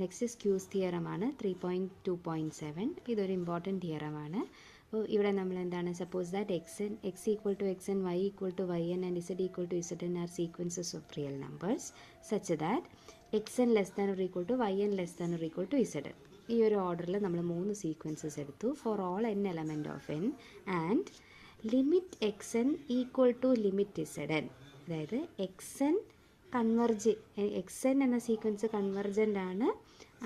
Next squeeze തിയറമാണ് 3.2.7. ഇതൊരു important തിയറമാണ്. അപ്പോൾ ഇവിടെ നമ്മൾ എന്താണ്, suppose that x equal to X N, Y equal to Y N and Z equal to Z N are sequences of real numbers such that X N less than or equal to Y N less than or equal to Z N. ഈ ഒരു ഓർഡറിൽ നമ്മൾ 3 sequences എടുത്തു for all N element of N and limit X N equal to limit Z N. അതായത് X n എന്ന sequence convergent ആണ്,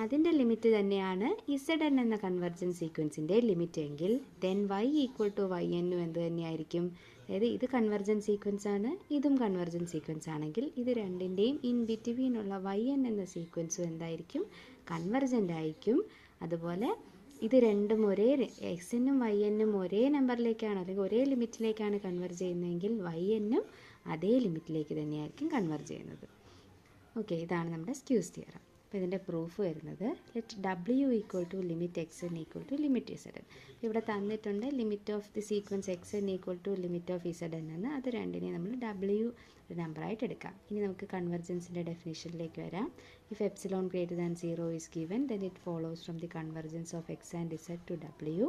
അതിൻ്റെ limit തന്നെയാണ് ഇസഡ് എൻ എന്ന കൺവെർജൻറ്റ് സീക്വൻസിൻ്റെ ലിമിറ്റ് എങ്കിൽ then Y equal to Y എന്നും എന്ത് തന്നെയായിരിക്കും. അതായത് ഇത് കൺവെർജൻറ്റ് സീക്വൻസ് ആണ്, ഇതും കൺവെർജൻറ്റ് സീക്വൻസ് ആണെങ്കിൽ ഇത് രണ്ടിൻ്റെയും ഇൻ ബിറ്റ്വീനുള്ള വൈ എൻ എന്ന സീക്വൻസും എന്തായിരിക്കും, കൺവെർജൻ്റ് ആയിരിക്കും. അതുപോലെ ഇത് രണ്ടും ഒരേ എക്സ് എന്നും വൈ എന്നും ഒരേ നമ്പറിലേക്കാണ് അല്ലെങ്കിൽ ഒരേ ലിമിറ്റിലേക്കാണ് കൺവെർജ് ചെയ്യുന്നതെങ്കിൽ വൈ എന്നും അതേ ലിമിറ്റിലേക്ക് തന്നെയായിരിക്കും കൺവെർജ് ചെയ്യുന്നത്. ഓക്കെ, ഇതാണ് നമ്മുടെ സ്ക്യൂസ് തിയറം. അപ്പോൾ ഇതിൻ്റെ പ്രൂഫ് വരുന്നത് let W equal to limit X N equal to limit Z N. ഇവിടെ തന്നിട്ടുണ്ട് limit of the sequence X N equal to limit of Z N എന്ന്. അത് രണ്ടിനെ നമ്മൾ ഡബ്ല്യു ഒരു നമ്പറായിട്ട് എടുക്കാം. ഇനി നമുക്ക് കൺവെർജൻസിൻ്റെ ഡെഫിനിഷനിലേക്ക് വരാം. If epsilon greater than 0 is given then it follows from the convergence of X and Z to W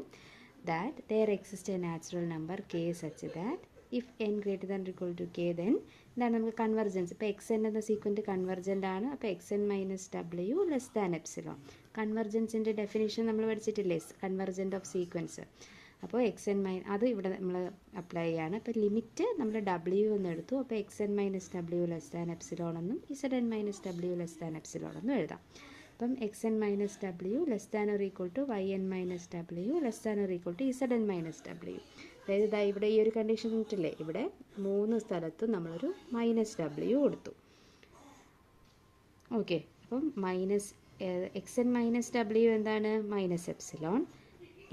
that there exists a natural number k such that if n greater than or equal to k then ഇതാണ് നമുക്ക് convergence. ഇപ്പോൾ x n എന്ന sequence convergent ആണ്. അപ്പോൾ x N minus W less than epsilon. കൺവെർജൻസിൻ്റെ definition നമ്മൾ പഠിച്ചിട്ടില്ലേ, convergent of sequence. അപ്പോൾ എക്സ് എൻ അത് ഇവിടെ നമ്മൾ അപ്ലൈ ചെയ്യാണ്. അപ്പോൾ ലിമിറ്റ് നമ്മൾ ഡബ്ല്യു എന്ന് എടുത്തു. അപ്പോൾ x N minus W less than epsilon എന്നും Z N minus W less than epsilon എന്നും എഴുതാം. അപ്പം X N minus W less than or equal to Y N minus W less than or equal to Z N minus W. അതായത് ഇതാ ഇവിടെ ഈ ഒരു condition ഇട്ടില്ലേ, ഇവിടെ 3 സ്ഥലത്തും നമ്മളൊരു മൈനസ് ഡബ്ല്യു കൊടുത്തു. ഓക്കെ, അപ്പം എക്സ് എൻ മൈനസ് ഡബ്ല്യു എന്താണ്, minus epsilon.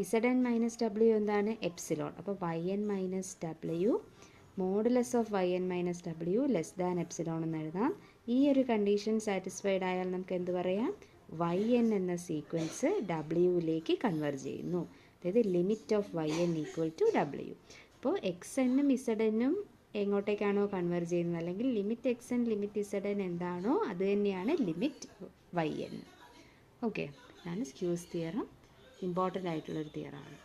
Z N minus W എന്താണ്, എപ്സിലോൺ. അപ്പോൾ Y N minus W modulus of Y N minus W less than epsilon എന്ന് എഴുതാം. ഈ ഒരു കണ്ടീഷൻ സാറ്റിസ്ഫൈഡ് ആയാൽ നമുക്ക് എന്ത് പറയാം, വൈ എൻ എന്ന സീക്വൻസ് ഡബ്ല്യുവിലേക്ക് കൺവെർജ് ചെയ്യുന്നു. അതായത് limit of Y N equal to W. അപ്പോൾ എക്സ് എന്നും ഇസഡ് എന്നും എങ്ങോട്ടേക്കാണോ കൺവെർജ് ചെയ്യുന്നത്, അല്ലെങ്കിൽ limit X N limit Z N എന്താണോ അത് തന്നെയാണ് ലിമിറ്റ് വൈ എൻ. ഓക്കെ, ഇതാണ് സ്ക്യൂസ് തിയറം. ഇമ്പോർട്ടൻ്റ് ആയിട്ടുള്ളൊരു തിയറാണ്.